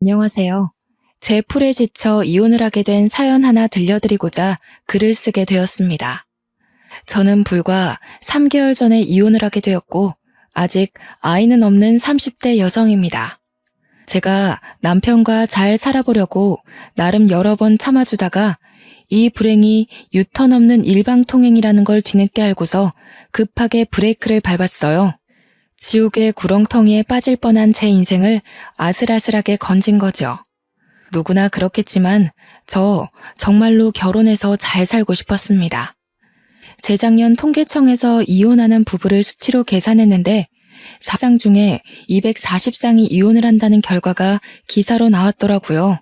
안녕하세요. 제 풀에 지쳐 이혼을 하게 된 사연 하나 들려드리고자 글을 쓰게 되었습니다. 저는 불과 3개월 전에 이혼을 하게 되었고, 아직 아이는 없는 30대 여성입니다. 제가 남편과 잘 살아보려고 나름 여러 번 참아주다가 이 불행이 유턴 없는 일방통행이라는 걸 뒤늦게 알고서 급하게 브레이크를 밟았어요. 지옥의 구렁텅이에 빠질 뻔한 제 인생을 아슬아슬하게 건진 거죠. 누구나 그렇겠지만 저 정말로 결혼해서 잘 살고 싶었습니다. 재작년 통계청에서 이혼하는 부부를 수치로 계산했는데 4상 중에 240상이 이혼을 한다는 결과가 기사로 나왔더라고요.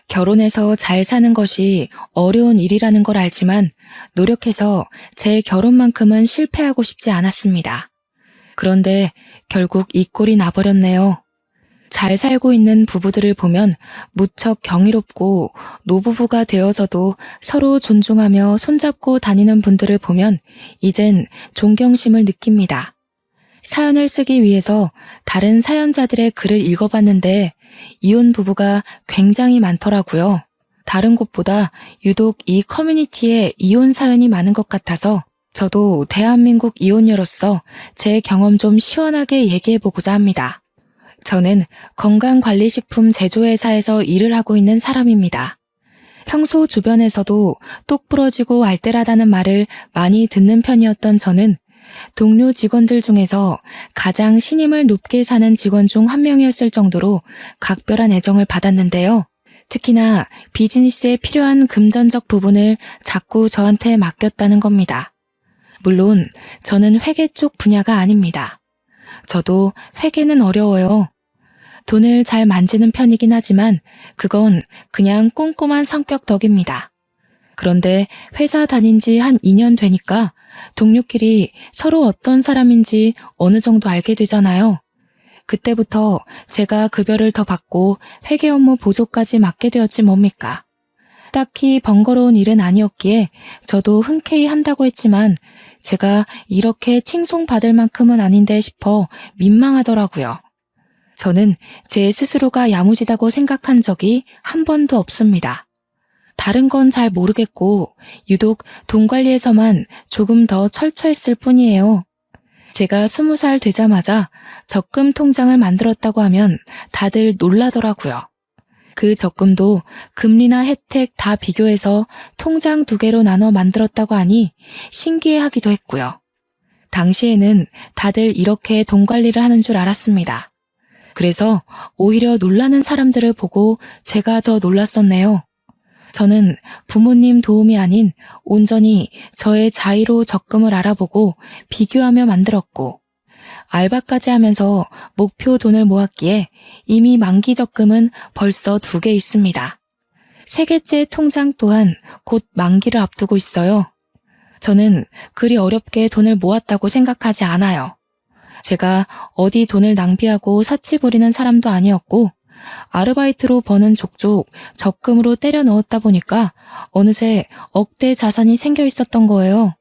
결혼해서 잘 사는 것이 어려운 일이라는 걸 알지만 노력해서 제 결혼만큼은 실패하고 싶지 않았습니다. 그런데 결국 이 꼴이 나버렸네요. 잘 살고 있는 부부들을 보면 무척 경이롭고 노부부가 되어서도 서로 존중하며 손잡고 다니는 분들을 보면 이젠 존경심을 느낍니다. 사연을 쓰기 위해서 다른 사연자들의 글을 읽어봤는데 이혼 부부가 굉장히 많더라고요. 다른 곳보다 유독 이 커뮤니티에 이혼 사연이 많은 것 같아서 저도 대한민국 이혼녀로서 제 경험 좀 시원하게 얘기해보고자 합니다. 저는 건강관리식품 제조회사에서 일을 하고 있는 사람입니다. 평소 주변에서도 똑부러지고 알뜰하다는 말을 많이 듣는 편이었던 저는 동료 직원들 중에서 가장 신임을 높게 사는 직원 중 한 명이었을 정도로 각별한 애정을 받았는데요. 특히나 비즈니스에 필요한 금전적 부분을 자꾸 저한테 맡겼다는 겁니다. 물론 저는 회계 쪽 분야가 아닙니다. 저도 회계는 어려워요. 돈을 잘 만지는 편이긴 하지만 그건 그냥 꼼꼼한 성격 덕입니다. 그런데 회사 다닌 지 한 2년 되니까 동료끼리 서로 어떤 사람인지 어느 정도 알게 되잖아요. 그때부터 제가 급여를 더 받고 회계 업무 보조까지 맡게 되었지 뭡니까. 딱히 번거로운 일은 아니었기에 저도 흔쾌히 한다고 했지만 제가 이렇게 칭송받을 만큼은 아닌데 싶어 민망하더라고요. 저는 제 스스로가 야무지다고 생각한 적이 한 번도 없습니다. 다른 건 잘 모르겠고 유독 돈 관리에서만 조금 더 철저했을 뿐이에요. 제가 20살 되자마자 적금 통장을 만들었다고 하면 다들 놀라더라고요. 그 적금도 금리나 혜택 다 비교해서 통장 2개로 나눠 만들었다고 하니 신기해하기도 했고요. 당시에는 다들 이렇게 돈 관리를 하는 줄 알았습니다. 그래서 오히려 놀라는 사람들을 보고 제가 더 놀랐었네요. 저는 부모님 도움이 아닌 온전히 저의 자의로 적금을 알아보고 비교하며 만들었고 알바까지 하면서 목표 돈을 모았기에 이미 만기 적금은 벌써 2개 있습니다. 3개째 통장 또한 곧 만기를 앞두고 있어요. 저는 그리 어렵게 돈을 모았다고 생각하지 않아요. 제가 어디 돈을 낭비하고 사치 부리는 사람도 아니었고 아르바이트로 버는 족족 적금으로 때려 넣었다 보니까 어느새 억대 자산이 생겨 있었던 거예요.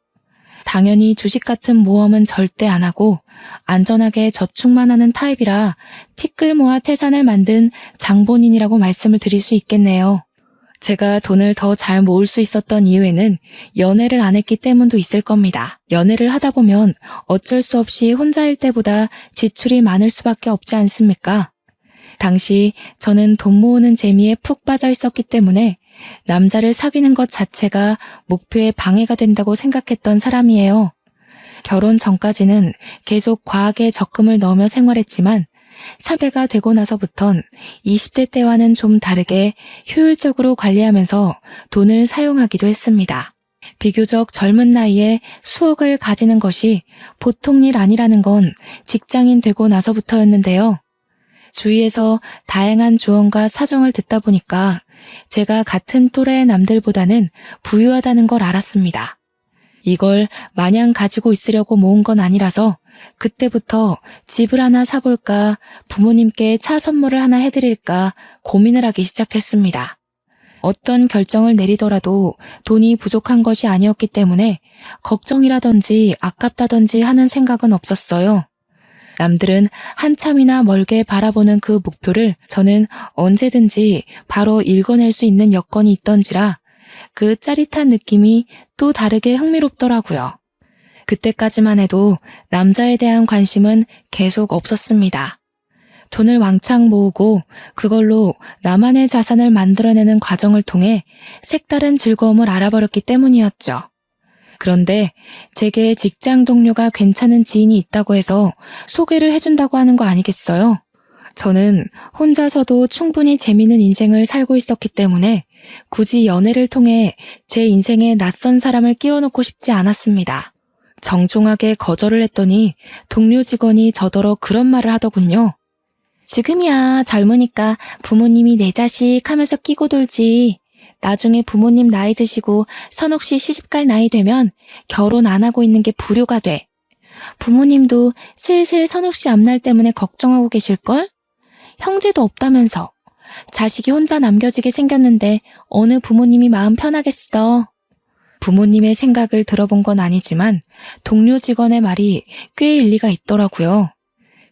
당연히 주식 같은 모험은 절대 안 하고 안전하게 저축만 하는 타입이라 티끌 모아 태산을 만든 장본인이라고 말씀을 드릴 수 있겠네요. 제가 돈을 더 잘 모을 수 있었던 이유에는 연애를 안 했기 때문도 있을 겁니다. 연애를 하다 보면 어쩔 수 없이 혼자일 때보다 지출이 많을 수밖에 없지 않습니까? 당시 저는 돈 모으는 재미에 푹 빠져 있었기 때문에 남자를 사귀는 것 자체가 목표에 방해가 된다고 생각했던 사람이에요. 결혼 전까지는 계속 과하게 적금을 넣으며 생활했지만 30대가 되고 나서부턴 20대 때와는 좀 다르게 효율적으로 관리하면서 돈을 사용하기도 했습니다. 비교적 젊은 나이에 수억을 가지는 것이 보통 일 아니라는 건 직장인 되고 나서부터였는데요. 주위에서 다양한 조언과 사정을 듣다 보니까 제가 같은 또래의 남들보다는 부유하다는 걸 알았습니다. 이걸 마냥 가지고 있으려고 모은 건 아니라서 그때부터 집을 하나 사볼까, 부모님께 차 선물을 하나 해드릴까 고민을 하기 시작했습니다. 어떤 결정을 내리더라도 돈이 부족한 것이 아니었기 때문에 걱정이라든지 아깝다든지 하는 생각은 없었어요. 남들은 한참이나 멀게 바라보는 그 목표를 저는 언제든지 바로 읽어낼 수 있는 여건이 있던지라 그 짜릿한 느낌이 또 다르게 흥미롭더라고요. 그때까지만 해도 남자에 대한 관심은 계속 없었습니다. 돈을 왕창 모으고 그걸로 나만의 자산을 만들어내는 과정을 통해 색다른 즐거움을 알아버렸기 때문이었죠. 그런데 제게 직장 동료가 괜찮은 지인이 있다고 해서 소개를 해준다고 하는 거 아니겠어요? 저는 혼자서도 충분히 재미있는 인생을 살고 있었기 때문에 굳이 연애를 통해 제 인생에 낯선 사람을 끼워놓고 싶지 않았습니다. 정중하게 거절을 했더니 동료 직원이 저더러 그런 말을 하더군요. 지금이야 젊으니까 부모님이 내 자식 하면서 끼고 돌지. 나중에 부모님 나이 드시고 선옥 씨 시집갈 나이 되면 결혼 안 하고 있는 게 불효가 돼. 부모님도 슬슬 선옥 씨 앞날 때문에 걱정하고 계실걸? 형제도 없다면서. 자식이 혼자 남겨지게 생겼는데 어느 부모님이 마음 편하겠어. 부모님의 생각을 들어본 건 아니지만 동료 직원의 말이 꽤 일리가 있더라고요.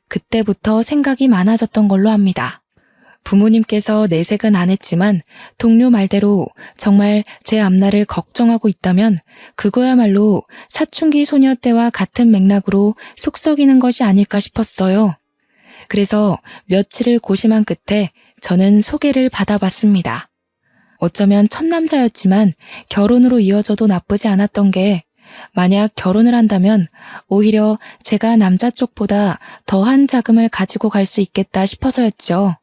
그때부터 생각이 많아졌던 걸로 압니다. 부모님께서 내색은 안 했지만 동료 말대로 정말 제 앞날을 걱정하고 있다면 그거야말로 사춘기 소녀 때와 같은 맥락으로 속썩이는 것이 아닐까 싶었어요. 그래서 며칠을 고심한 끝에 저는 소개를 받아봤습니다. 어쩌면 첫 남자였지만 결혼으로 이어져도 나쁘지 않았던 게 만약 결혼을 한다면 오히려 제가 남자 쪽보다 더한 자금을 가지고 갈 수 있겠다 싶어서였죠.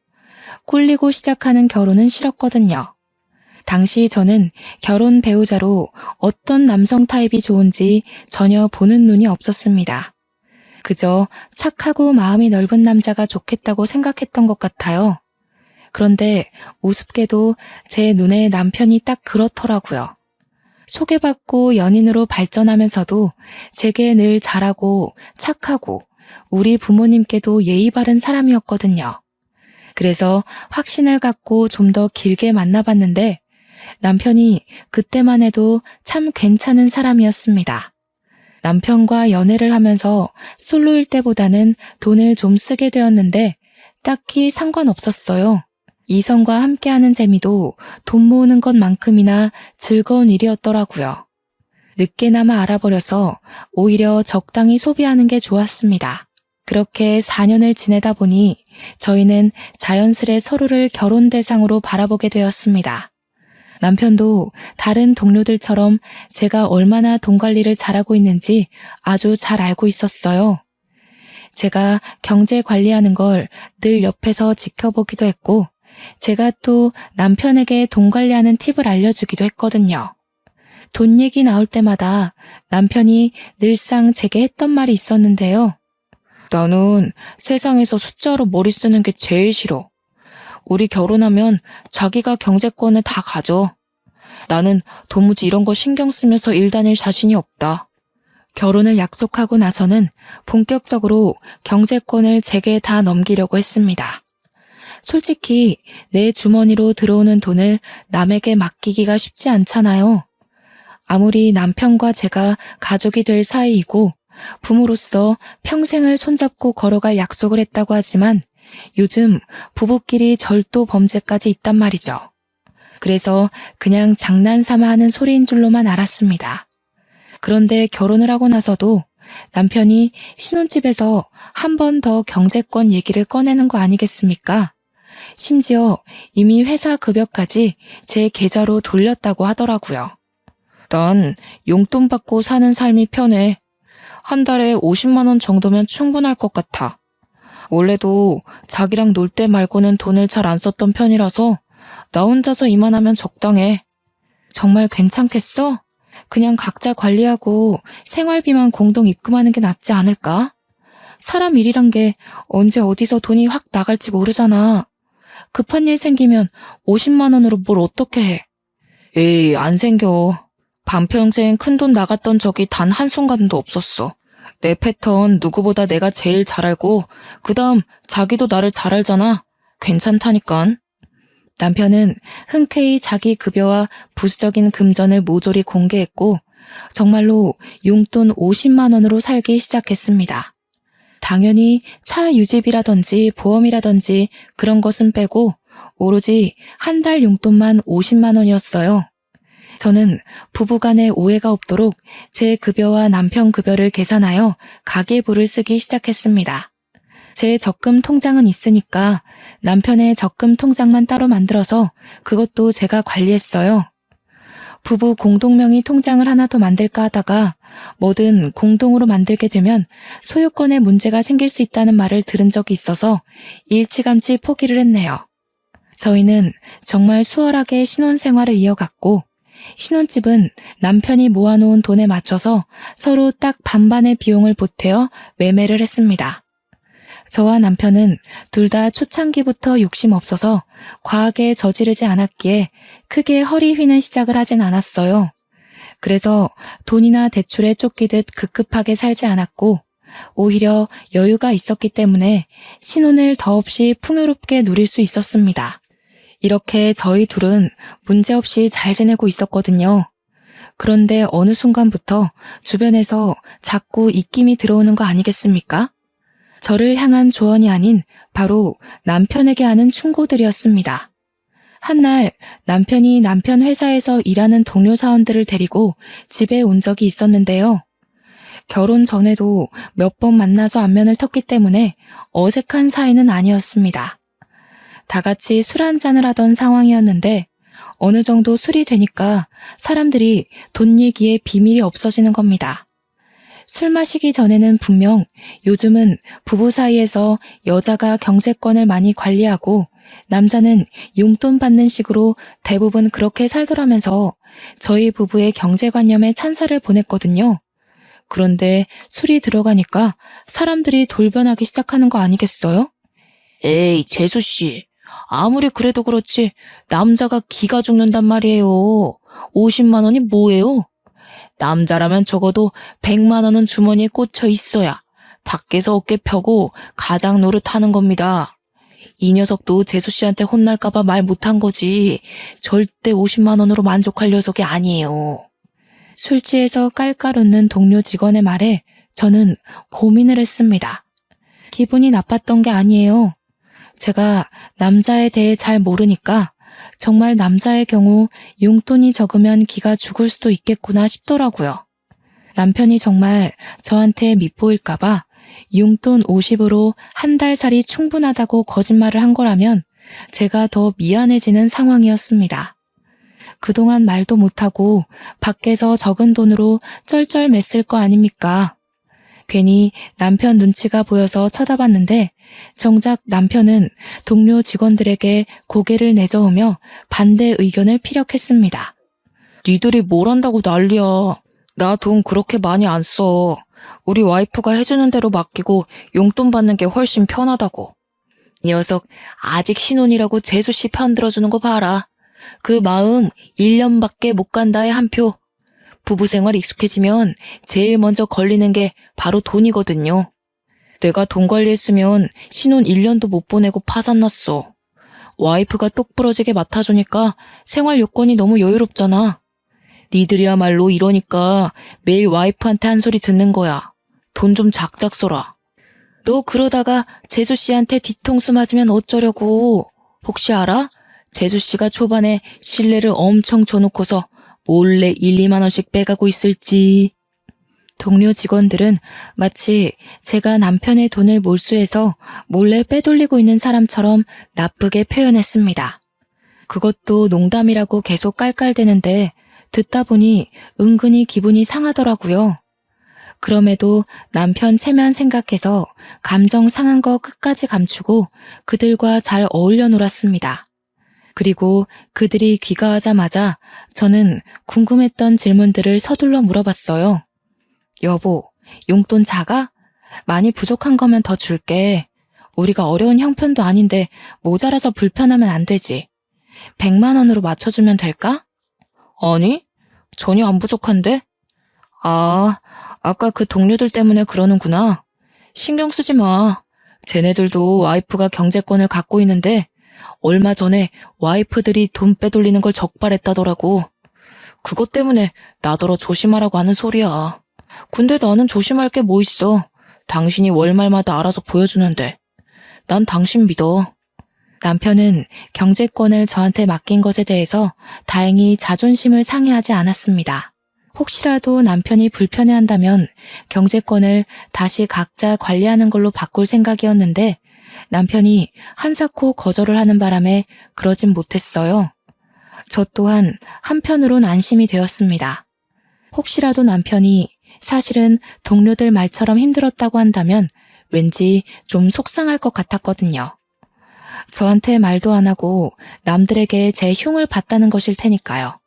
꿀리고 시작하는 결혼은 싫었거든요. 당시 저는 결혼 배우자로 어떤 남성 타입이 좋은지 전혀 보는 눈이 없었습니다. 그저 착하고 마음이 넓은 남자가 좋겠다고 생각했던 것 같아요. 그런데 우습게도 제 눈에 남편이 딱 그렇더라고요. 소개받고 연인으로 발전하면서도 제게 늘 잘하고 착하고 우리 부모님께도 예의 바른 사람이었거든요. 그래서 확신을 갖고 좀 더 길게 만나봤는데 남편이 그때만 해도 참 괜찮은 사람이었습니다. 남편과 연애를 하면서 솔로일 때보다는 돈을 좀 쓰게 되었는데 딱히 상관없었어요. 이성과 함께하는 재미도 돈 모으는 것만큼이나 즐거운 일이었더라고요. 늦게나마 알아버려서 오히려 적당히 소비하는 게 좋았습니다. 그렇게 4년을 지내다 보니 저희는 자연스레 서로를 결혼 대상으로 바라보게 되었습니다. 남편도 다른 동료들처럼 제가 얼마나 돈 관리를 잘하고 있는지 아주 잘 알고 있었어요. 제가 경제 관리하는 걸 늘 옆에서 지켜보기도 했고 제가 또 남편에게 돈 관리하는 팁을 알려주기도 했거든요. 돈 얘기 나올 때마다 남편이 늘상 제게 했던 말이 있었는데요. 나는 세상에서 숫자로 머리 쓰는 게 제일 싫어. 우리 결혼하면 자기가 경제권을 다 가져. 나는 도무지 이런 거 신경 쓰면서 일 다닐 자신이 없다. 결혼을 약속하고 나서는 본격적으로 경제권을 제게 다 넘기려고 했습니다. 솔직히 내 주머니로 들어오는 돈을 남에게 맡기기가 쉽지 않잖아요. 아무리 남편과 제가 가족이 될 사이이고 부모로서 평생을 손잡고 걸어갈 약속을 했다고 하지만 요즘 부부끼리 절도 범죄까지 있단 말이죠. 그래서 그냥 장난삼아 하는 소리인 줄로만 알았습니다. 그런데 결혼을 하고 나서도 남편이 신혼집에서 한 번 더 경제권 얘기를 꺼내는 거 아니겠습니까? 심지어 이미 회사 급여까지 제 계좌로 돌렸다고 하더라고요. 난 용돈 받고 사는 삶이 편해. 한 달에 50만 원 정도면 충분할 것 같아. 원래도 자기랑 놀 때 말고는 돈을 잘 안 썼던 편이라서 나 혼자서 이만하면 적당해. 정말 괜찮겠어? 그냥 각자 관리하고 생활비만 공동 입금하는 게 낫지 않을까? 사람 일이란 게 언제 어디서 돈이 확 나갈지 모르잖아. 급한 일 생기면 50만 원으로 뭘 어떻게 해? 에이, 안 생겨. 반평생 큰돈 나갔던 적이 단 한순간도 없었어. 내 패턴 누구보다 내가 제일 잘 알고 그 다음 자기도 나를 잘 알잖아. 괜찮다니깐. 남편은 흔쾌히 자기 급여와 부수적인 금전을 모조리 공개했고 정말로 용돈 50만 원으로 살기 시작했습니다. 당연히 차 유지비라든지 보험이라든지 그런 것은 빼고 오로지 한 달 용돈만 50만 원이었어요. 저는 부부간의 오해가 없도록 제 급여와 남편 급여를 계산하여 가계부를 쓰기 시작했습니다. 제 적금 통장은 있으니까 남편의 적금 통장만 따로 만들어서 그것도 제가 관리했어요. 부부 공동명의 통장을 하나 더 만들까 하다가 뭐든 공동으로 만들게 되면 소유권에 문제가 생길 수 있다는 말을 들은 적이 있어서 일찌감치 포기를 했네요. 저희는 정말 수월하게 신혼생활을 이어갔고 신혼집은 남편이 모아놓은 돈에 맞춰서 서로 딱 반반의 비용을 보태어 매매를 했습니다. 저와 남편은 둘 다 초창기부터 욕심 없어서 과하게 저지르지 않았기에 크게 허리 휘는 시작을 하진 않았어요. 그래서 돈이나 대출에 쫓기듯 급급하게 살지 않았고 오히려 여유가 있었기 때문에 신혼을 더없이 풍요롭게 누릴 수 있었습니다. 이렇게 저희 둘은 문제없이 잘 지내고 있었거든요. 그런데 어느 순간부터 주변에서 자꾸 입김이 들어오는 거 아니겠습니까? 저를 향한 조언이 아닌 바로 남편에게 하는 충고들이었습니다. 한날 남편이 남편 회사에서 일하는 동료 사원들을 데리고 집에 온 적이 있었는데요. 결혼 전에도 몇 번 만나서 안면을 텄기 때문에 어색한 사이는 아니었습니다. 다 같이 술 한잔을 하던 상황이었는데 어느 정도 술이 되니까 사람들이 돈 얘기에 비밀이 없어지는 겁니다. 술 마시기 전에는 분명 요즘은 부부 사이에서 여자가 경제권을 많이 관리하고 남자는 용돈 받는 식으로 대부분 그렇게 살더라면서 저희 부부의 경제관념에 찬사를 보냈거든요. 그런데 술이 들어가니까 사람들이 돌변하기 시작하는 거 아니겠어요? 에이, 재수씨. 아무리 그래도 그렇지 남자가 기가 죽는단 말이에요. 50만 원이 뭐예요? 남자라면 적어도 100만 원은 주머니에 꽂혀 있어야 밖에서 어깨 펴고 가장 노릇하는 겁니다. 이 녀석도 재수씨한테 혼날까봐 말 못한 거지 절대 50만 원으로 만족할 녀석이 아니에요. 술 취해서 깔깔 웃는 동료 직원의 말에 저는 고민을 했습니다. 기분이 나빴던 게 아니에요. 제가 남자에 대해 잘 모르니까 정말 남자의 경우 용돈이 적으면 기가 죽을 수도 있겠구나 싶더라고요. 남편이 정말 저한테 밉보일까봐 용돈 50으로 한 달 살이 충분하다고 거짓말을 한 거라면 제가 더 미안해지는 상황이었습니다. 그동안 말도 못하고 밖에서 적은 돈으로 쩔쩔맸을 거 아닙니까? 괜히 남편 눈치가 보여서 쳐다봤는데 정작 남편은 동료 직원들에게 고개를 내저으며 반대 의견을 피력했습니다. 니들이 뭘 한다고 난리야. 나 돈 그렇게 많이 안 써. 우리 와이프가 해주는 대로 맡기고 용돈 받는 게 훨씬 편하다고. 녀석 아직 신혼이라고 재수씨 편 들어주는 거 봐라. 그 마음 1년밖에 못 간다의 한 표. 부부 생활 익숙해지면 제일 먼저 걸리는 게 바로 돈이거든요. 내가 돈 관리했으면 신혼 1년도 못 보내고 파산났어. 와이프가 똑부러지게 맡아주니까 생활 요건이 너무 여유롭잖아. 니들이야말로 이러니까 매일 와이프한테 한 소리 듣는 거야. 돈 좀 작작 써라. 너 그러다가 재수씨한테 뒤통수 맞으면 어쩌려고. 혹시 알아? 재수씨가 초반에 신뢰를 엄청 줘놓고서 몰래 1, 2만 원씩 빼가고 있을지. 동료 직원들은 마치 제가 남편의 돈을 몰수해서 몰래 빼돌리고 있는 사람처럼 나쁘게 표현했습니다. 그것도 농담이라고 계속 깔깔대는데 듣다 보니 은근히 기분이 상하더라고요. 그럼에도 남편 체면 생각해서 감정 상한 거 끝까지 감추고 그들과 잘 어울려 놀았습니다. 그리고 그들이 귀가하자마자 저는 궁금했던 질문들을 서둘러 물어봤어요. 여보, 용돈 작아? 많이 부족한 거면 더 줄게. 우리가 어려운 형편도 아닌데 모자라서 불편하면 안 되지. 100만 원으로 맞춰주면 될까? 아니, 전혀 안 부족한데? 아, 아까 그 동료들 때문에 그러는구나. 신경 쓰지 마. 쟤네들도 와이프가 경제권을 갖고 있는데 얼마 전에 와이프들이 돈 빼돌리는 걸 적발했다더라고. 그것 때문에 나더러 조심하라고 하는 소리야. 근데 나는 조심할 게 뭐 있어. 당신이 월말마다 알아서 보여주는데 난 당신 믿어. 남편은 경제권을 저한테 맡긴 것에 대해서 다행히 자존심을 상해하지 않았습니다. 혹시라도 남편이 불편해한다면 경제권을 다시 각자 관리하는 걸로 바꿀 생각이었는데 남편이 한사코 거절을 하는 바람에 그러진 못했어요. 저 또한 한편으론 안심이 되었습니다. 혹시라도 남편이 사실은 동료들 말처럼 힘들었다고 한다면 왠지 좀 속상할 것 같았거든요. 저한테 말도 안 하고 남들에게 제 흉을 봤다는 것일 테니까요.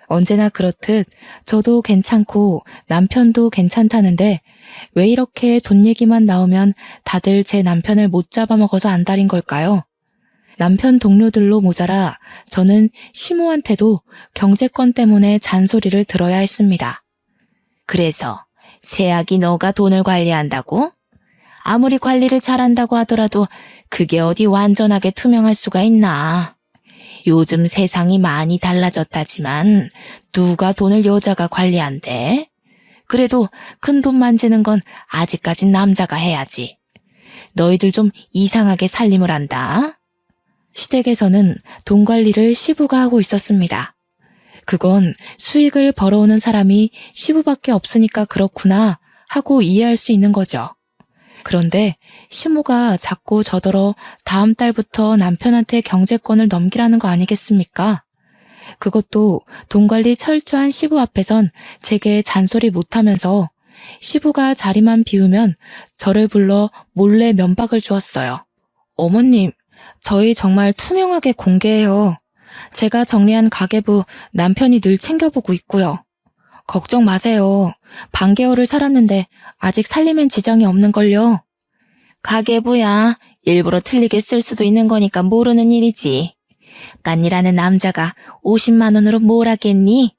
언제나 그렇듯 저도 괜찮고 남편도 괜찮다는데 왜 이렇게 돈 얘기만 나오면 다들 제 남편을 못 잡아먹어서 안달인 걸까요? 남편 동료들로 모자라 저는 시모한테도 경제권 때문에 잔소리를 들어야 했습니다. 그래서 세약이 너가 돈을 관리한다고? 아무리 관리를 잘한다고 하더라도 그게 어디 완전하게 투명할 수가 있나. 요즘 세상이 많이 달라졌다지만 누가 돈을 여자가 관리한대? 그래도 큰 돈 만지는 건 아직까진 남자가 해야지. 너희들 좀 이상하게 살림을 한다. 시댁에서는 돈 관리를 시부가 하고 있었습니다. 그건 수익을 벌어오는 사람이 시부밖에 없으니까 그렇구나 하고 이해할 수 있는 거죠. 그런데 시모가 자꾸 저더러 다음 달부터 남편한테 경제권을 넘기라는 거 아니겠습니까? 그것도 돈 관리 철저한 시부 앞에선 제게 잔소리 못하면서 시부가 자리만 비우면 저를 불러 몰래 면박을 주었어요. 어머님, 저희 정말 투명하게 공개해요. 제가 정리한 가계부 남편이 늘 챙겨보고 있고요. 걱정 마세요. 반개월을 살았는데 아직 살림엔 지장이 없는걸요. 가계부야. 일부러 틀리게 쓸 수도 있는 거니까 모르는 일이지. 깐이라는 남자가 50만 원으로 뭘 하겠니?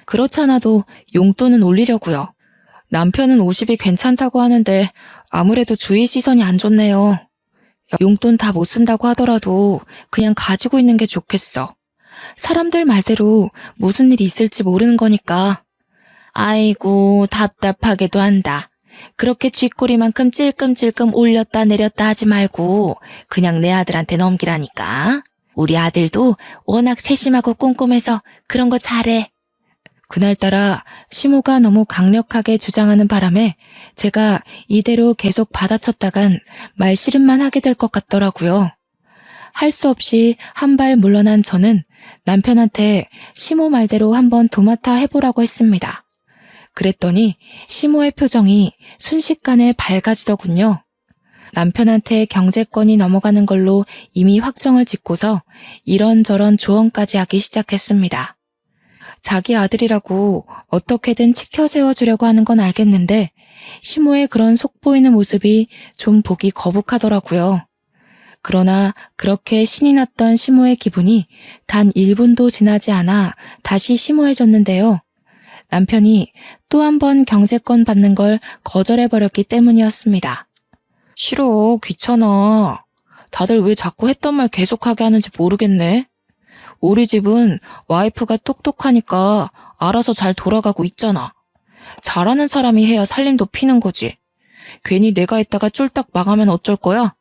그렇잖아도 용돈은 올리려고요. 남편은 50이 괜찮다고 하는데 아무래도 주위 시선이 안 좋네요. 용돈 다 못 쓴다고 하더라도 그냥 가지고 있는 게 좋겠어. 사람들 말대로 무슨 일이 있을지 모르는 거니까. 아이고 답답하게도 한다. 그렇게 쥐꼬리만큼 찔끔찔끔 올렸다 내렸다 하지 말고 그냥 내 아들한테 넘기라니까. 우리 아들도 워낙 세심하고 꼼꼼해서 그런 거 잘해. 그날따라 시모가 너무 강력하게 주장하는 바람에 제가 이대로 계속 받아쳤다간 말씨름만 하게 될 것 같더라고요. 할 수 없이 한 발 물러난 저는 남편한테 시모 말대로 한번 도맡아 해보라고 했습니다. 그랬더니 시모의 표정이 순식간에 밝아지더군요. 남편한테 경제권이 넘어가는 걸로 이미 확정을 짓고서 이런저런 조언까지 하기 시작했습니다. 자기 아들이라고 어떻게든 치켜 세워주려고 하는 건 알겠는데 시모의 그런 속보이는 모습이 좀 보기 거북하더라고요. 그러나 그렇게 신이 났던 시모의 기분이 단 1분도 지나지 않아 다시 심오해졌는데요. 남편이 또 한 번 경제권 받는 걸 거절해버렸기 때문이었습니다. 싫어, 귀찮아. 다들 왜 자꾸 했던 말 계속하게 하는지 모르겠네. 우리 집은 와이프가 똑똑하니까 알아서 잘 돌아가고 있잖아. 잘하는 사람이 해야 살림도 피는 거지. 괜히 내가 있다가 쫄딱 망하면 어쩔 거야?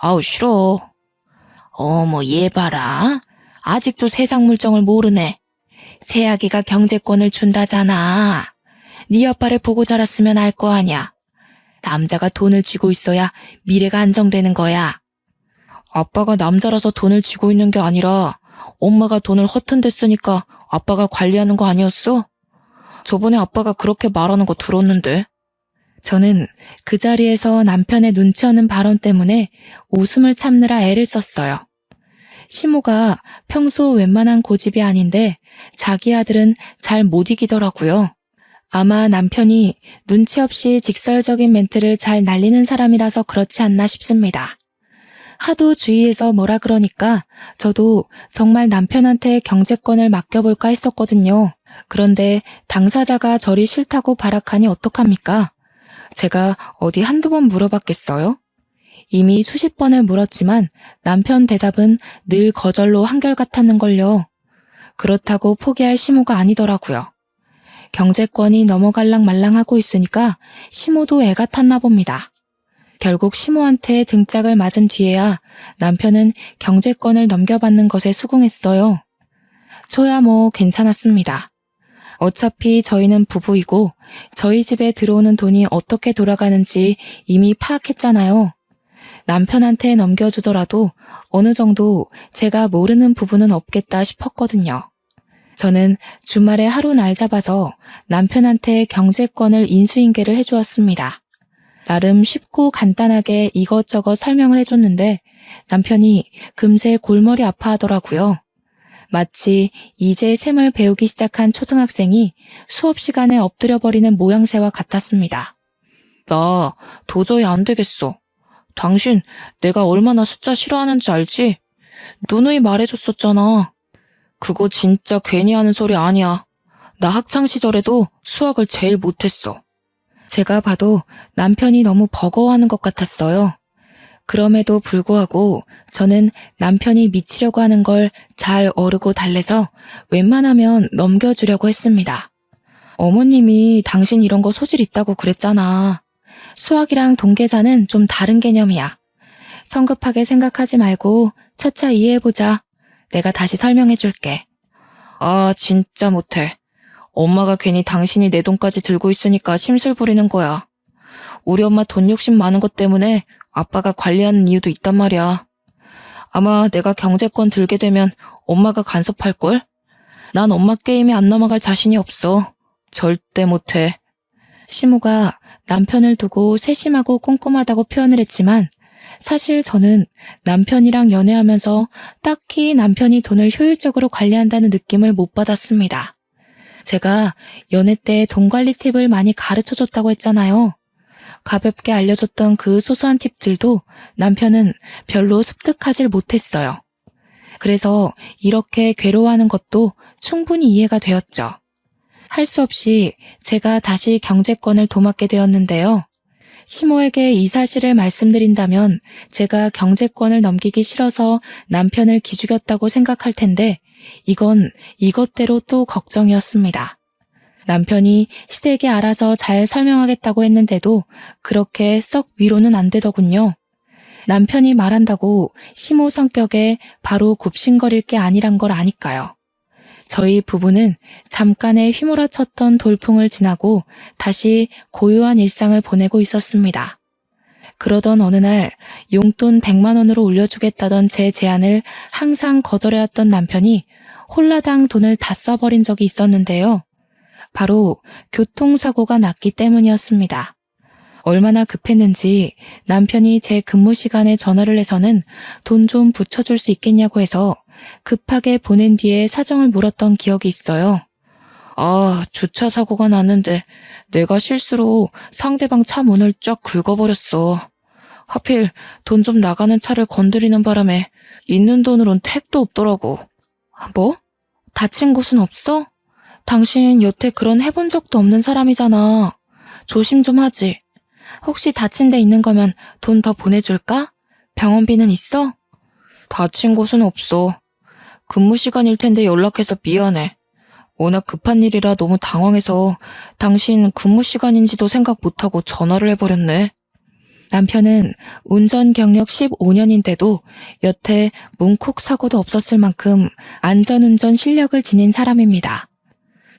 아우 싫어. 어머 얘 봐라. 아직도 세상 물정을 모르네. 새아기가 경제권을 준다잖아. 네 아빠를 보고 자랐으면 알 거 아냐. 남자가 돈을 쥐고 있어야 미래가 안정되는 거야. 아빠가 남자라서 돈을 쥐고 있는 게 아니라 엄마가 돈을 허튼데 쓰니까 아빠가 관리하는 거 아니었어? 저번에 아빠가 그렇게 말하는 거 들었는데. 저는 그 자리에서 남편의 눈치 없는 발언 때문에 웃음을 참느라 애를 썼어요. 시모가 평소 웬만한 고집이 아닌데 자기 아들은 잘 못 이기더라고요. 아마 남편이 눈치 없이 직설적인 멘트를 잘 날리는 사람이라서 그렇지 않나 싶습니다. 하도 주위에서 뭐라 그러니까 저도 정말 남편한테 경제권을 맡겨볼까 했었거든요. 그런데 당사자가 저리 싫다고 발악하니 어떡합니까? 제가 어디 한두 번 물어봤겠어요? 이미 수십 번을 물었지만 남편 대답은 늘 거절로 한결같았는걸요. 그렇다고 포기할 시모가 아니더라고요. 경제권이 넘어갈랑 말랑하고 있으니까 시모도 애가 탔나 봅니다. 결국 시모한테 등짝을 맞은 뒤에야 남편은 경제권을 넘겨받는 것에 수긍했어요. 저야 뭐 괜찮았습니다. 어차피 저희는 부부이고 저희 집에 들어오는 돈이 어떻게 돌아가는지 이미 파악했잖아요. 남편한테 넘겨주더라도 어느 정도 제가 모르는 부분은 없겠다 싶었거든요. 저는 주말에 하루 날 잡아서 남편한테 경제권을 인수인계를 해주었습니다. 나름 쉽고 간단하게 이것저것 설명을 해줬는데 남편이 금세 골머리 아파하더라고요. 마치 이제 셈을 배우기 시작한 초등학생이 수업 시간에 엎드려버리는 모양새와 같았습니다. 나 도저히 안 되겠어. 당신 내가 얼마나 숫자 싫어하는지 알지? 누누이 말해줬었잖아. 그거 진짜 괜히 하는 소리 아니야. 나 학창시절에도 수학을 제일 못했어. 제가 봐도 남편이 너무 버거워하는 것 같았어요. 그럼에도 불구하고 저는 남편이 미치려고 하는 걸 잘 어르고 달래서 웬만하면 넘겨주려고 했습니다. 어머님이 당신 이런 거 소질 있다고 그랬잖아. 수학이랑 동계산은 좀 다른 개념이야. 성급하게 생각하지 말고 차차 이해해보자. 내가 다시 설명해줄게. 아, 진짜 못해. 엄마가 괜히 당신이 내 돈까지 들고 있으니까 심술 부리는 거야. 우리 엄마 돈 욕심 많은 것 때문에 아빠가 관리하는 이유도 있단 말이야. 아마 내가 경제권 들게 되면 엄마가 간섭할걸? 난 엄마 게임에 안 넘어갈 자신이 없어. 절대 못해. 시모가 남편을 두고 세심하고 꼼꼼하다고 표현을 했지만 사실 저는 남편이랑 연애하면서 딱히 남편이 돈을 효율적으로 관리한다는 느낌을 못 받았습니다. 제가 연애 때 돈 관리 팁을 많이 가르쳐줬다고 했잖아요. 가볍게 알려줬던 그 소소한 팁들도 남편은 별로 습득하질 못했어요. 그래서 이렇게 괴로워하는 것도 충분히 이해가 되었죠. 할 수 없이 제가 다시 경제권을 도맡게 되었는데요. 시모에게 이 사실을 말씀드린다면 제가 경제권을 넘기기 싫어서 남편을 기죽였다고 생각할 텐데 이건 이것대로 또 걱정이었습니다. 남편이 시댁에 알아서 잘 설명하겠다고 했는데도 그렇게 썩 위로는 안 되더군요. 남편이 말한다고 시모 성격에 바로 굽신거릴 게 아니란 걸 아니까요. 저희 부부는 잠깐의 휘몰아쳤던 돌풍을 지나고 다시 고요한 일상을 보내고 있었습니다. 그러던 어느 날 용돈 100만 원으로 올려주겠다던 제 제안을 항상 거절해왔던 남편이 홀라당 돈을 다 써버린 적이 있었는데요. 바로 교통사고가 났기 때문이었습니다. 얼마나 급했는지 남편이 제 근무 시간에 전화를 해서는 돈 좀 붙여줄 수 있겠냐고 해서 급하게 보낸 뒤에 사정을 물었던 기억이 있어요. 아, 주차 사고가 났는데 내가 실수로 상대방 차 문을 쫙 긁어버렸어. 하필 돈 좀 나가는 차를 건드리는 바람에 있는 돈으론 택도 없더라고. 뭐? 다친 곳은 없어? 당신 여태 그런 해본 적도 없는 사람이잖아. 조심 좀 하지. 혹시 다친 데 있는 거면 돈 더 보내줄까? 병원비는 있어? 다친 곳은 없어. 근무 시간일 텐데 연락해서 미안해. 워낙 급한 일이라 너무 당황해서 당신 근무 시간인지도 생각 못하고 전화를 해버렸네. 남편은 운전 경력 15년인데도 여태 문콕 사고도 없었을 만큼 안전운전 실력을 지닌 사람입니다.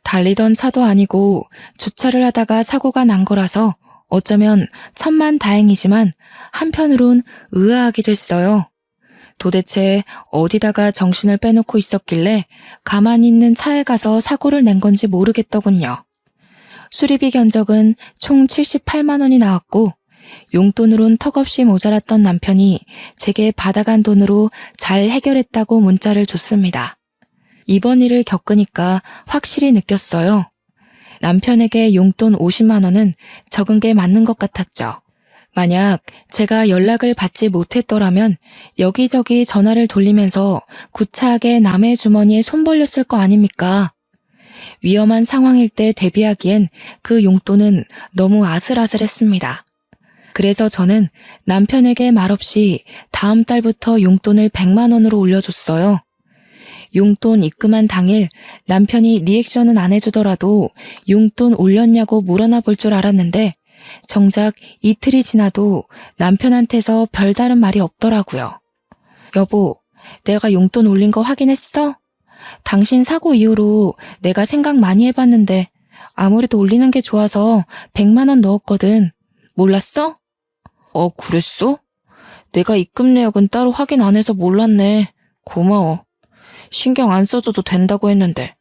달리던 차도 아니고 주차를 하다가 사고가 난 거라서 어쩌면 천만다행이지만 한편으론 의아하기도 했어요. 도대체 어디다가 정신을 빼놓고 있었길래 가만히 있는 차에 가서 사고를 낸 건지 모르겠더군요. 수리비 견적은 총 78만 원이 나왔고 용돈으론 턱없이 모자랐던 남편이 제게 받아간 돈으로 잘 해결했다고 문자를 줬습니다. 이번 일을 겪으니까 확실히 느꼈어요. 남편에게 용돈 50만 원은 적은 게 맞는 것 같았죠. 만약 제가 연락을 받지 못했더라면 여기저기 전화를 돌리면서 구차하게 남의 주머니에 손 벌렸을 거 아닙니까? 위험한 상황일 때 대비하기엔 그 용돈은 너무 아슬아슬했습니다. 그래서 저는 남편에게 말없이 다음 달부터 용돈을 100만 원으로 올려줬어요. 용돈 입금한 당일 남편이 리액션은 안 해주더라도 용돈 올렸냐고 물어나 볼 줄 알았는데 정작 이틀이 지나도 남편한테서 별다른 말이 없더라고요. 여보, 내가 용돈 올린 거 확인했어? 당신 사고 이후로 내가 생각 많이 해봤는데 아무래도 올리는 게 좋아서 100만 원 넣었거든. 몰랐어? 그랬어? 내가 입금 내역은 따로 확인 안 해서 몰랐네. 고마워. 신경 안 써줘도 된다고 했는데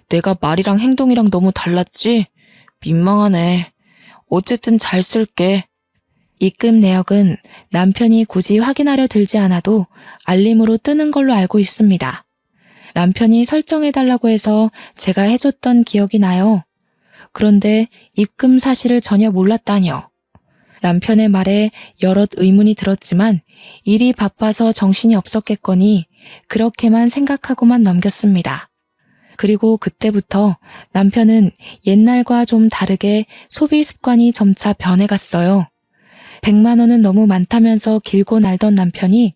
내가 말이랑 행동이랑 너무 달랐지? 민망하네. 어쨌든 잘 쓸게. 입금 내역은 남편이 굳이 확인하려 들지 않아도 알림으로 뜨는 걸로 알고 있습니다. 남편이 설정해달라고 해서 제가 해줬던 기억이 나요. 그런데 입금 사실을 전혀 몰랐다뇨. 남편의 말에 여럿 의문이 들었지만 일이 바빠서 정신이 없었겠거니 그렇게만 생각하고만 넘겼습니다. 그리고 그때부터 남편은 옛날과 좀 다르게 소비 습관이 점차 변해갔어요. 100만 원은 너무 많다면서 길고 날던 남편이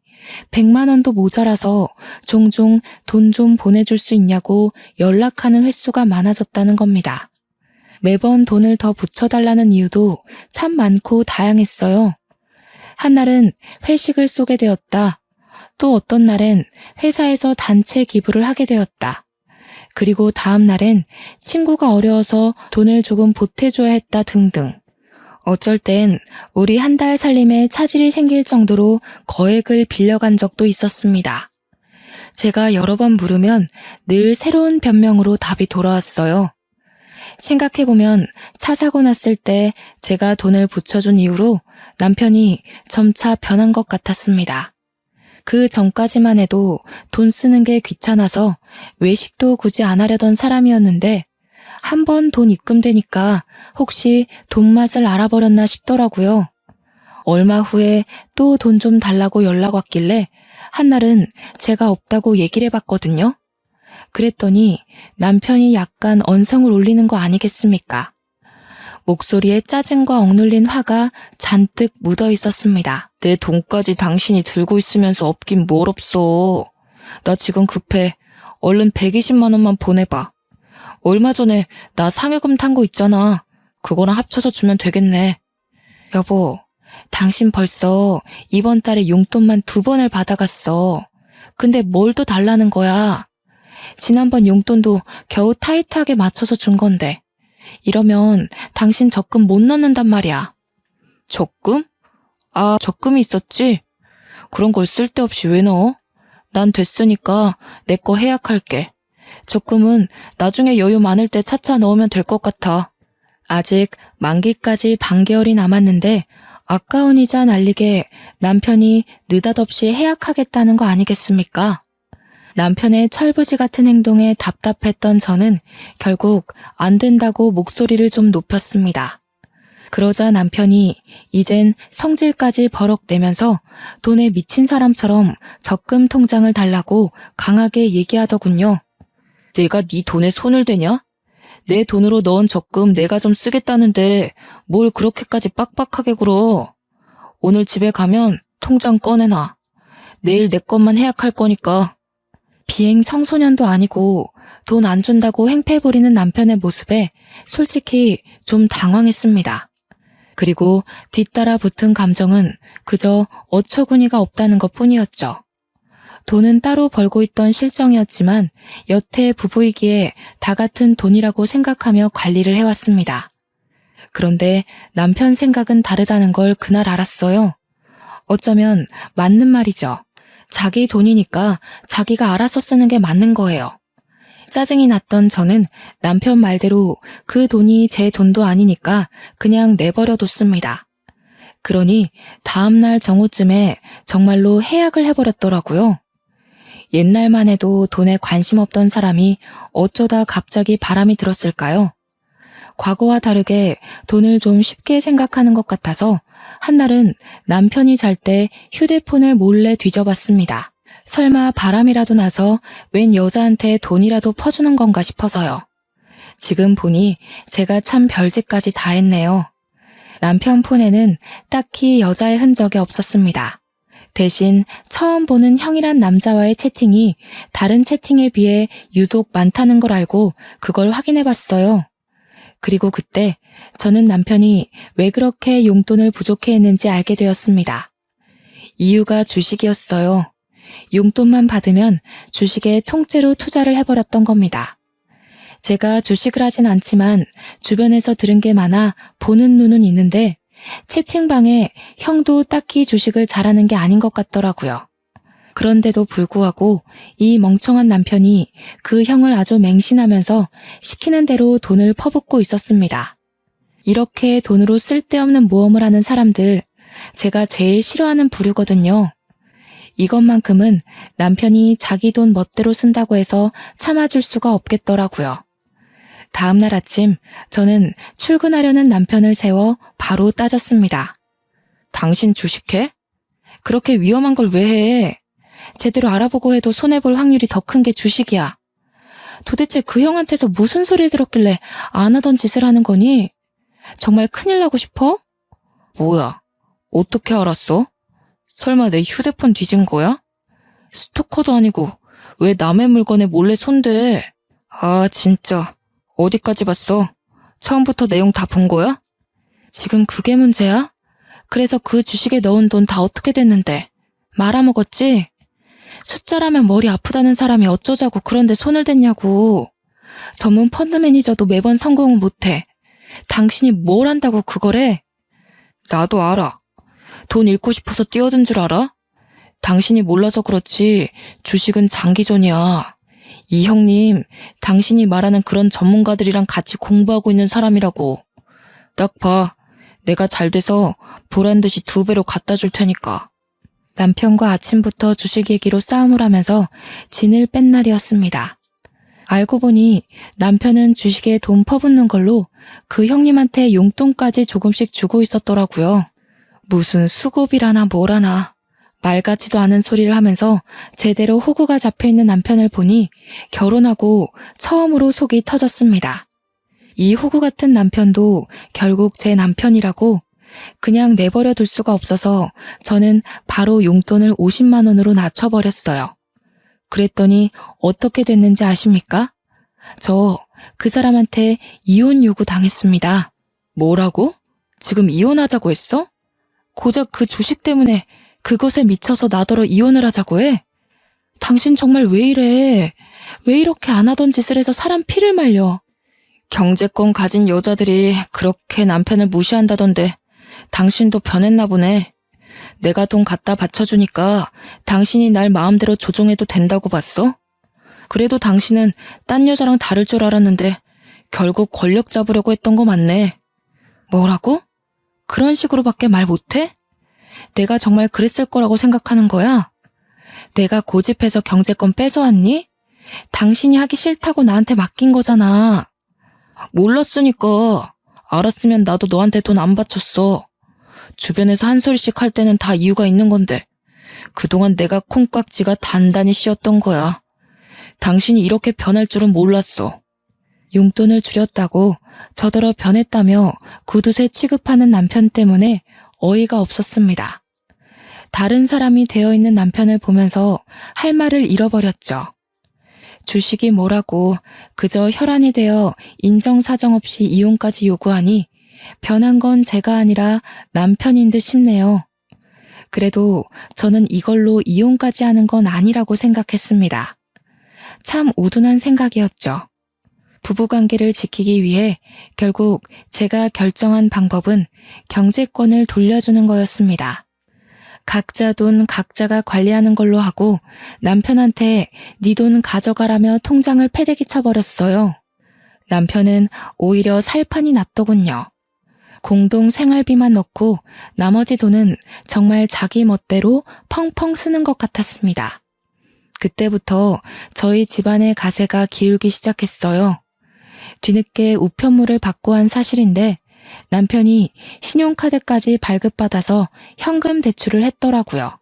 100만 원도 모자라서 종종 돈 좀 보내줄 수 있냐고 연락하는 횟수가 많아졌다는 겁니다. 매번 돈을 더 붙여달라는 이유도 참 많고 다양했어요. 한날은 회식을 쏘게 되었다. 또 어떤 날엔 회사에서 단체 기부를 하게 되었다. 그리고 다음 날엔 친구가 어려워서 돈을 조금 보태줘야 했다 등등. 어쩔 땐 우리 한 달 살림에 차질이 생길 정도로 거액을 빌려간 적도 있었습니다. 제가 여러 번 물으면 늘 새로운 변명으로 답이 돌아왔어요. 생각해보면 차 사고 났을 때 제가 돈을 붙여준 이후로 남편이 점차 변한 것 같았습니다. 그 전까지만 해도 돈 쓰는 게 귀찮아서 외식도 굳이 안 하려던 사람이었는데 한 번 돈 입금되니까 혹시 돈 맛을 알아버렸나 싶더라고요. 얼마 후에 또 돈 좀 달라고 연락 왔길래 한날은 제가 없다고 얘기를 해봤거든요. 그랬더니 남편이 약간 언성을 올리는 거 아니겠습니까? 목소리에 짜증과 억눌린 화가 잔뜩 묻어 있었습니다. 내 돈까지 당신이 들고 있으면서 없긴 뭘 없어. 나 지금 급해. 얼른 120만 원만 보내봐. 얼마 전에 나 상여금 탄 거 있잖아. 그거랑 합쳐서 주면 되겠네. 여보, 당신 벌써 이번 달에 용돈만 2번을 받아갔어. 근데 뭘 또 달라는 거야? 지난번 용돈도 겨우 타이트하게 맞춰서 준 건데 이러면 당신 적금 못 넣는단 말이야. 적금? 적금이 있었지? 그런 걸 쓸데없이 왜 넣어? 난 됐으니까 내 거 해약할게. 적금은 나중에 여유 많을 때 차차 넣으면 될 것 같아. 아직 만기까지 반개월이 남았는데 아까운 이자 날리게 남편이 느닷없이 해약하겠다는 거 아니겠습니까? 남편의 철부지 같은 행동에 답답했던 저는 결국 안 된다고 목소리를 좀 높였습니다. 그러자 남편이 이젠 성질까지 버럭 내면서 돈에 미친 사람처럼 적금 통장을 달라고 강하게 얘기하더군요. 내가 네 돈에 손을 대냐? 내 돈으로 넣은 적금 내가 좀 쓰겠다는데 뭘 그렇게까지 빡빡하게 굴어. 오늘 집에 가면 통장 꺼내놔. 내일 내 것만 해약할 거니까. 비행 청소년도 아니고 돈 안 준다고 행패 부리는 남편의 모습에 솔직히 좀 당황했습니다. 그리고 뒤따라 붙은 감정은 그저 어처구니가 없다는 것뿐이었죠. 돈은 따로 벌고 있던 실정이었지만 여태 부부이기에 다 같은 돈이라고 생각하며 관리를 해왔습니다. 그런데 남편 생각은 다르다는 걸 그날 알았어요. 어쩌면 맞는 말이죠. 자기 돈이니까 자기가 알아서 쓰는 게 맞는 거예요. 짜증이 났던 저는 남편 말대로 그 돈이 제 돈도 아니니까 그냥 내버려 뒀습니다. 그러니 다음날 정오쯤에 정말로 해약을 해버렸더라고요. 옛날만 해도 돈에 관심 없던 사람이 어쩌다 갑자기 바람이 들었을까요? 과거와 다르게 돈을 좀 쉽게 생각하는 것 같아서 한날은 남편이 잘 때 휴대폰을 몰래 뒤져봤습니다. 설마 바람이라도 나서 웬 여자한테 돈이라도 퍼주는 건가 싶어서요. 지금 보니 제가 참 별짓까지 다 했네요. 남편 폰에는 딱히 여자의 흔적이 없었습니다. 대신 처음 보는 형이란 남자와의 채팅이 다른 채팅에 비해 유독 많다는 걸 알고 그걸 확인해 봤어요. 그리고 그때 저는 남편이 왜 그렇게 용돈을 부족해 했는지 알게 되었습니다. 이유가 주식이었어요. 용돈만 받으면 주식에 통째로 투자를 해버렸던 겁니다. 제가 주식을 하진 않지만 주변에서 들은 게 많아 보는 눈은 있는데 채팅방에 형도 딱히 주식을 잘하는 게 아닌 것 같더라고요. 그런데도 불구하고 이 멍청한 남편이 그 형을 아주 맹신하면서 시키는 대로 돈을 퍼붓고 있었습니다. 이렇게 돈으로 쓸데없는 모험을 하는 사람들, 제가 제일 싫어하는 부류거든요. 이것만큼은 남편이 자기 돈 멋대로 쓴다고 해서 참아줄 수가 없겠더라고요. 다음날 아침 저는 출근하려는 남편을 세워 바로 따졌습니다. 당신 주식해? 그렇게 위험한 걸 왜 해? 제대로 알아보고 해도 손해볼 확률이 더 큰 게 주식이야. 도대체 그 형한테서 무슨 소리를 들었길래 안 하던 짓을 하는 거니? 정말 큰일 나고 싶어? 뭐야? 어떻게 알았어? 설마 내 휴대폰 뒤진 거야? 스토커도 아니고 왜 남의 물건에 몰래 손대? 아 진짜 어디까지 봤어? 처음부터 내용 다 본 거야? 지금 그게 문제야? 그래서 그 주식에 넣은 돈 다 어떻게 됐는데? 말아먹었지? 숫자라면 머리 아프다는 사람이 어쩌자고 그런데 손을 댔냐고. 전문 펀드 매니저도 매번 성공은 못해. 당신이 뭘 안다고 그걸 해? 나도 알아. 돈 잃고 싶어서 뛰어든 줄 알아? 당신이 몰라서 그렇지 주식은 장기전이야. 이 형님, 당신이 말하는 그런 전문가들이랑 같이 공부하고 있는 사람이라고. 딱 봐. 내가 잘 돼서 보란 듯이 2배로 갖다 줄 테니까. 남편과 아침부터 주식 얘기로 싸움을 하면서 진을 뺀 날이었습니다. 알고 보니 남편은 주식에 돈 퍼붓는 걸로 그 형님한테 용돈까지 조금씩 주고 있었더라고요. 무슨 수급이라나 뭐라나 말 같지도 않은 소리를 하면서 제대로 호구가 잡혀있는 남편을 보니 결혼하고 처음으로 속이 터졌습니다. 이 호구 같은 남편도 결국 제 남편이라고 그냥 내버려 둘 수가 없어서 저는 바로 용돈을 50만 원으로 낮춰버렸어요. 그랬더니 어떻게 됐는지 아십니까? 저 그 사람한테 이혼 요구 당했습니다. 뭐라고? 지금 이혼하자고 했어? 고작 그 주식 때문에 그것에 미쳐서 나더러 이혼을 하자고 해? 당신 정말 왜 이래? 왜 이렇게 안 하던 짓을 해서 사람 피를 말려? 경제권 가진 여자들이 그렇게 남편을 무시한다던데 당신도 변했나 보네. 내가 돈 갖다 바쳐주니까 당신이 날 마음대로 조종해도 된다고 봤어? 그래도 당신은 딴 여자랑 다를 줄 알았는데 결국 권력 잡으려고 했던 거 맞네. 뭐라고? 그런 식으로밖에 말 못해? 내가 정말 그랬을 거라고 생각하는 거야? 내가 고집해서 경제권 뺏어왔니? 당신이 하기 싫다고 나한테 맡긴 거잖아. 몰랐으니까. 알았으면 나도 너한테 돈 안 바쳤어. 주변에서 한 소리씩 할 때는 다 이유가 있는 건데 그동안 내가 콩깍지가 단단히 씌었던 거야. 당신이 이렇게 변할 줄은 몰랐어. 용돈을 줄였다고 저더러 변했다며 구두쇠 취급하는 남편 때문에 어이가 없었습니다. 다른 사람이 되어 있는 남편을 보면서 할 말을 잃어버렸죠. 주식이 뭐라고 그저 혈안이 되어 인정사정 없이 이혼까지 요구하니 변한 건 제가 아니라 남편인 듯 싶네요. 그래도 저는 이걸로 이혼까지 하는 건 아니라고 생각했습니다. 참 우둔한 생각이었죠. 부부관계를 지키기 위해 결국 제가 결정한 방법은 경제권을 돌려주는 거였습니다. 각자 돈 각자가 관리하는 걸로 하고 남편한테 네 돈 가져가라며 통장을 패대기 쳐버렸어요. 남편은 오히려 살판이 났더군요. 공동 생활비만 넣고 나머지 돈은 정말 자기 멋대로 펑펑 쓰는 것 같았습니다. 그때부터 저희 집안의 가세가 기울기 시작했어요. 뒤늦게 우편물을 받고 한 사실인데 남편이 신용카드까지 발급받아서 현금 대출을 했더라고요.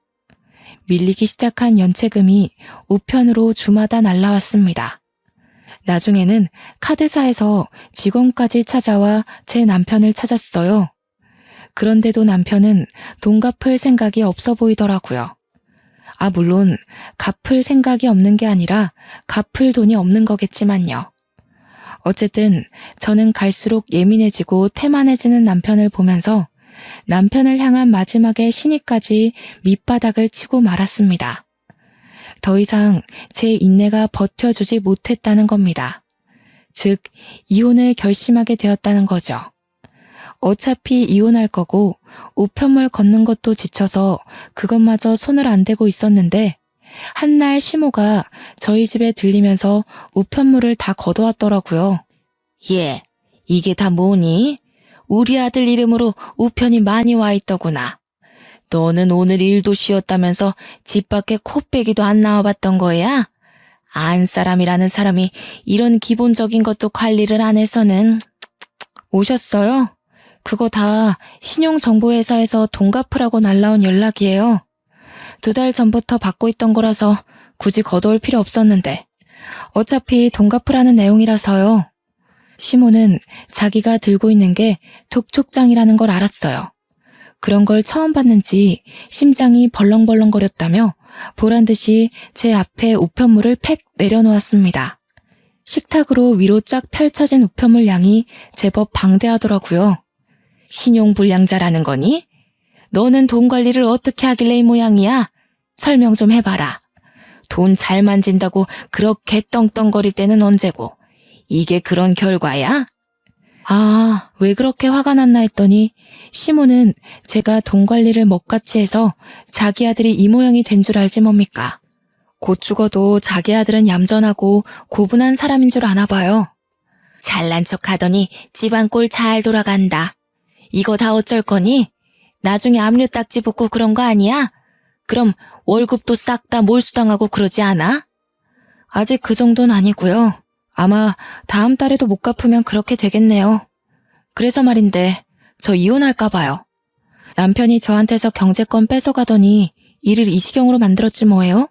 밀리기 시작한 연체금이 우편으로 주마다 날라왔습니다. 나중에는 카드사에서 직원까지 찾아와 제 남편을 찾았어요. 그런데도 남편은 돈 갚을 생각이 없어 보이더라고요. 물론 갚을 생각이 없는 게 아니라 갚을 돈이 없는 거겠지만요. 어쨌든 저는 갈수록 예민해지고 태만해지는 남편을 보면서 남편을 향한 마지막의 신의까지 밑바닥을 치고 말았습니다. 더 이상 제 인내가 버텨주지 못했다는 겁니다. 즉, 이혼을 결심하게 되었다는 거죠. 어차피 이혼할 거고 우편물 걷는 것도 지쳐서 그것마저 손을 안 대고 있었는데 한날 시모가 저희 집에 들리면서 우편물을 다 걷어왔더라고요. 예, 이게 다 뭐니? 우리 아들 이름으로 우편이 많이 와 있더구나. 너는 오늘 일도 쉬었다면서 집 밖에 코빼기도 안 나와봤던 거야? 안 사람이라는 사람이 이런 기본적인 것도 관리를 안 해서는. 오셨어요? 그거 다 신용정보회사에서 돈 갚으라고 날라온 연락이에요. 2달 전부터 받고 있던 거라서 굳이 걷어올 필요 없었는데 어차피 돈 갚으라는 내용이라서요. 시모는 자기가 들고 있는 게 독촉장이라는 걸 알았어요. 그런 걸 처음 봤는지 심장이 벌렁벌렁거렸다며 보란듯이 제 앞에 우편물을 팩 내려놓았습니다. 식탁으로 위로 쫙 펼쳐진 우편물 양이 제법 방대하더라고요. 신용불량자라는 거니? 너는 돈 관리를 어떻게 하길래 이 모양이야? 설명 좀 해봐라. 돈 잘 만진다고 그렇게 떵떵거릴 때는 언제고? 이게 그런 결과야? 왜 그렇게 화가 났나 했더니 시모는 제가 돈 관리를 먹같이 해서 자기 아들이 이 모양이 된 줄 알지 뭡니까? 곧 죽어도 자기 아들은 얌전하고 고분한 사람인 줄 아나 봐요. 잘난 척 하더니 집안 꼴 잘 돌아간다. 이거 다 어쩔 거니? 나중에 압류 딱지 붙고 그런 거 아니야? 그럼 월급도 싹 다 몰수당하고 그러지 않아? 아직 그 정도는 아니고요. 아마 다음 달에도 못 갚으면 그렇게 되겠네요. 그래서 말인데 저 이혼할까 봐요. 남편이 저한테서 경제권 뺏어가더니 일을 이 지경으로 만들었지 뭐예요?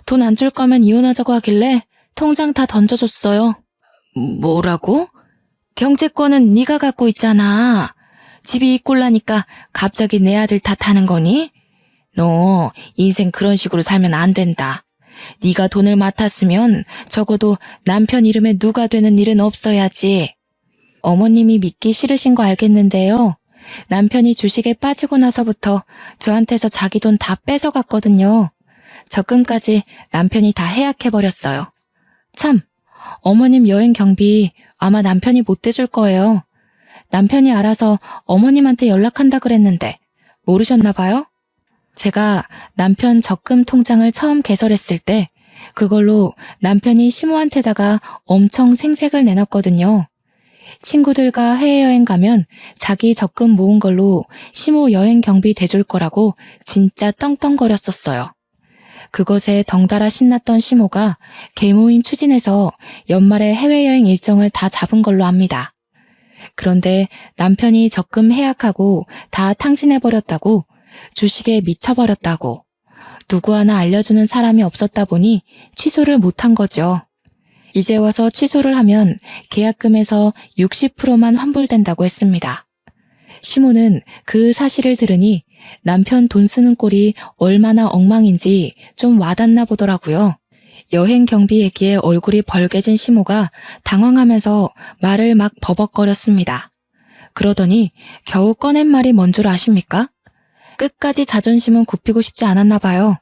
돈 안 줄 거면 이혼하자고 하길래 통장 다 던져줬어요. 뭐라고? 경제권은 네가 갖고 있잖아. 집이 이 꼴나니까 갑자기 내 아들 탓하는 거니? 너 인생 그런 식으로 살면 안 된다. 네가 돈을 맡았으면 적어도 남편 이름에 누가 되는 일은 없어야지. 어머님이 믿기 싫으신 거 알겠는데요. 남편이 주식에 빠지고 나서부터 저한테서 자기 돈 다 뺏어갔거든요. 적금까지 남편이 다 해약해버렸어요. 참, 어머님 여행 경비 아마 남편이 못 대줄 거예요. 남편이 알아서 어머님한테 연락한다 그랬는데 모르셨나 봐요? 제가 남편 적금 통장을 처음 개설했을 때 그걸로 남편이 시모한테다가 엄청 생색을 내놨거든요. 친구들과 해외여행 가면 자기 적금 모은 걸로 시모 여행 경비 대줄 거라고 진짜 떵떵거렸었어요. 그것에 덩달아 신났던 시모가 개모임 추진해서 연말에 해외여행 일정을 다 잡은 걸로 압니다. 그런데 남편이 적금 해약하고 다 탕진해버렸다고, 주식에 미쳐버렸다고, 누구 하나 알려주는 사람이 없었다 보니 취소를 못한 거죠. 이제 와서 취소를 하면 계약금에서 60%만 환불된다고 했습니다. 시모는 그 사실을 들으니 남편 돈 쓰는 꼴이 얼마나 엉망인지 좀 와닿나 보더라고요. 여행 경비 얘기에 얼굴이 벌개진 시모가 당황하면서 말을 막 버벅거렸습니다. 그러더니 겨우 꺼낸 말이 뭔 줄 아십니까? 끝까지 자존심은 굽히고 싶지 않았나 봐요.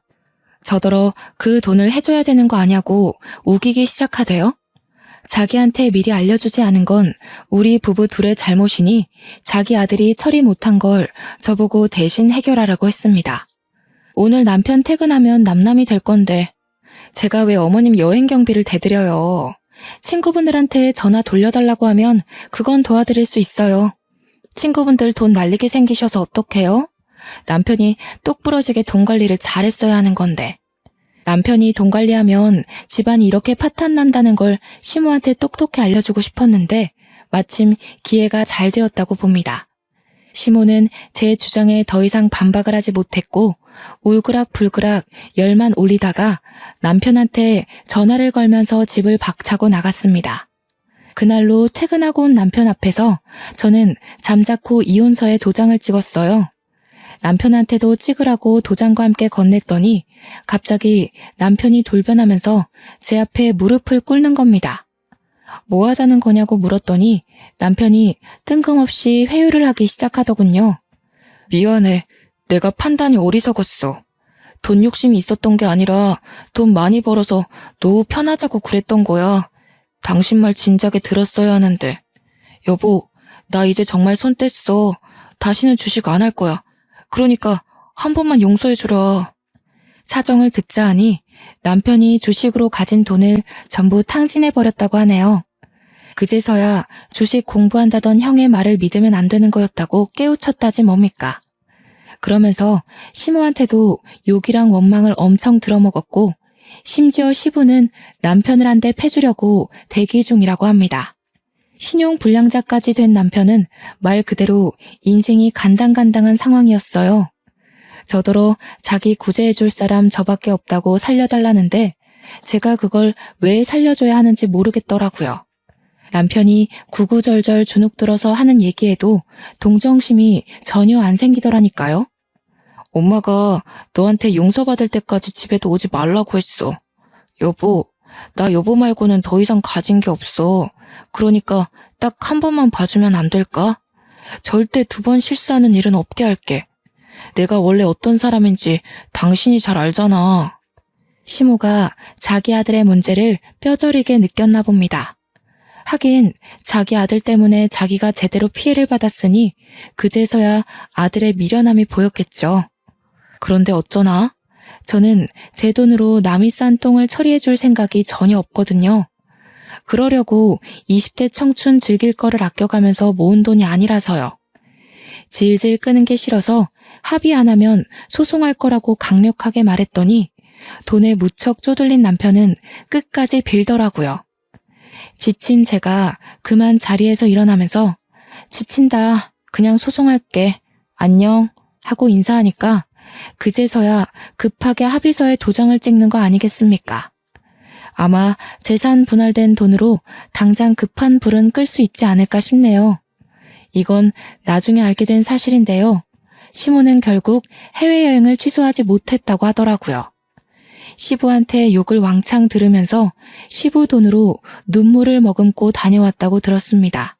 저더러 그 돈을 해줘야 되는 거 아냐고 우기기 시작하대요. 자기한테 미리 알려주지 않은 건 우리 부부 둘의 잘못이니 자기 아들이 처리 못한 걸 저보고 대신 해결하라고 했습니다. 오늘 남편 퇴근하면 남남이 될 건데 제가 왜 어머님 여행 경비를 대드려요. 친구분들한테 전화 돌려달라고 하면 그건 도와드릴 수 있어요. 친구분들 돈 날리게 생기셔서 어떡해요? 남편이 똑부러지게 돈 관리를 잘했어야 하는 건데. 남편이 돈 관리하면 집안이 이렇게 파탄 난다는 걸 시모한테 똑똑히 알려주고 싶었는데 마침 기회가 잘 되었다고 봅니다. 시모는 제 주장에 더 이상 반박을 하지 못했고 울그락불그락 열만 올리다가 남편한테 전화를 걸면서 집을 박차고 나갔습니다. 그날로 퇴근하고 온 남편 앞에서 저는 잠자코 이혼서에 도장을 찍었어요. 남편한테도 찍으라고 도장과 함께 건넸더니 갑자기 남편이 돌변하면서 제 앞에 무릎을 꿇는 겁니다. 뭐 하자는 거냐고 물었더니 남편이 뜬금없이 회유를 하기 시작하더군요. 미안해. 내가 판단이 어리석었어. 돈 욕심이 있었던 게 아니라 돈 많이 벌어서 노후 편하자고 그랬던 거야. 당신 말 진작에 들었어야 하는데. 여보, 나 이제 정말 손 뗐어. 다시는 주식 안 할 거야. 그러니까 한 번만 용서해주라. 사정을 듣자 하니 남편이 주식으로 가진 돈을 전부 탕진해버렸다고 하네요. 그제서야 주식 공부한다던 형의 말을 믿으면 안 되는 거였다고 깨우쳤다지 뭡니까. 그러면서 시모한테도 욕이랑 원망을 엄청 들어먹었고 심지어 시부는 남편을 한 대 패주려고 대기 중이라고 합니다. 신용불량자까지 된 남편은 말 그대로 인생이 간당간당한 상황이었어요. 저더러 자기 구제해줄 사람 저밖에 없다고 살려달라는데 제가 그걸 왜 살려줘야 하는지 모르겠더라고요. 남편이 구구절절 주눅들어서 하는 얘기에도 동정심이 전혀 안 생기더라니까요. 엄마가 너한테 용서받을 때까지 집에도 오지 말라고 했어. 여보, 나 여보 말고는 더 이상 가진 게 없어. 그러니까 딱 한 번만 봐주면 안 될까? 절대 2번 실수하는 일은 없게 할게. 내가 원래 어떤 사람인지 당신이 잘 알잖아. 시모가 자기 아들의 문제를 뼈저리게 느꼈나 봅니다. 하긴 자기 아들 때문에 자기가 제대로 피해를 받았으니 그제서야 아들의 미련함이 보였겠죠. 그런데 어쩌나? 저는 제 돈으로 남이 싼 똥을 처리해줄 생각이 전혀 없거든요. 그러려고 20대 청춘 즐길 거를 아껴가면서 모은 돈이 아니라서요. 질질 끄는 게 싫어서 합의 안 하면 소송할 거라고 강력하게 말했더니 돈에 무척 쪼들린 남편은 끝까지 빌더라고요. 지친 제가 그만 자리에서 일어나면서 지친다. 그냥 소송할게. 안녕. 하고 인사하니까 그제서야 급하게 합의서에 도장을 찍는 거 아니겠습니까? 아마 재산 분할된 돈으로 당장 급한 불은 끌 수 있지 않을까 싶네요. 이건 나중에 알게 된 사실인데요. 시모는 결국 해외여행을 취소하지 못했다고 하더라고요. 시부한테 욕을 왕창 들으면서 시부 돈으로 눈물을 머금고 다녀왔다고 들었습니다.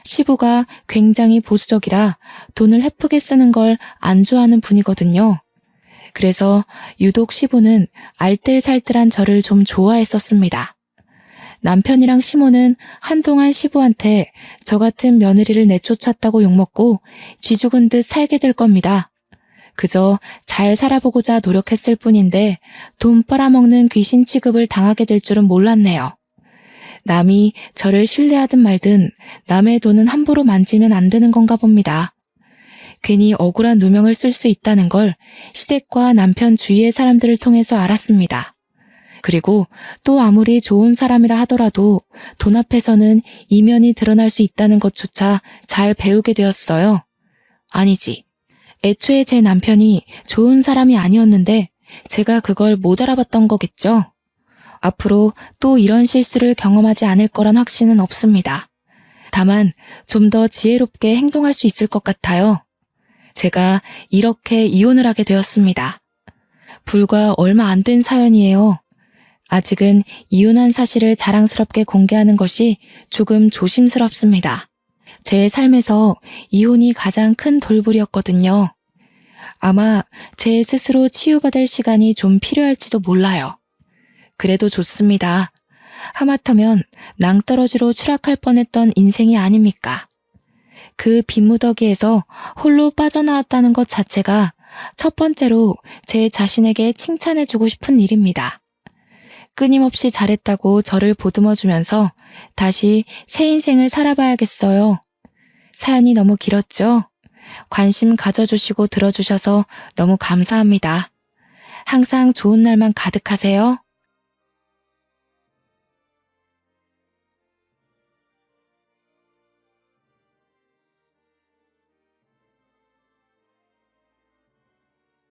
시부가 굉장히 보수적이라 돈을 헤프게 쓰는 걸 안 좋아하는 분이거든요. 그래서 유독 시부는 알뜰살뜰한 저를 좀 좋아했었습니다. 남편이랑 시모는 한동안 시부한테 저 같은 며느리를 내쫓았다고 욕먹고 쥐죽은 듯 살게 될 겁니다. 그저 잘 살아보고자 노력했을 뿐인데 돈 빨아먹는 귀신 취급을 당하게 될 줄은 몰랐네요. 남이 저를 신뢰하든 말든 남의 돈은 함부로 만지면 안 되는 건가 봅니다. 괜히 억울한 누명을 쓸 수 있다는 걸 시댁과 남편 주위의 사람들을 통해서 알았습니다. 그리고 또 아무리 좋은 사람이라 하더라도 돈 앞에서는 이면이 드러날 수 있다는 것조차 잘 배우게 되었어요. 아니지. 애초에 제 남편이 좋은 사람이 아니었는데 제가 그걸 못 알아봤던 거겠죠. 앞으로 또 이런 실수를 경험하지 않을 거란 확신은 없습니다. 다만 좀 더 지혜롭게 행동할 수 있을 것 같아요. 제가 이렇게 이혼을 하게 되었습니다. 불과 얼마 안 된 사연이에요. 아직은 이혼한 사실을 자랑스럽게 공개하는 것이 조금 조심스럽습니다. 제 삶에서 이혼이 가장 큰 돌불이었거든요. 아마 제 스스로 치유받을 시간이 좀 필요할지도 몰라요. 그래도 좋습니다. 하마터면 낭떠러지로 추락할 뻔했던 인생이 아닙니까? 그 빈무더기에서 홀로 빠져나왔다는 것 자체가 첫 번째로 제 자신에게 칭찬해주고 싶은 일입니다. 끊임없이 잘했다고 저를 보듬어주면서 다시 새 인생을 살아봐야겠어요. 사연이 너무 길었죠? 관심 가져주시고 들어주셔서 너무 감사합니다. 항상 좋은 날만 가득하세요.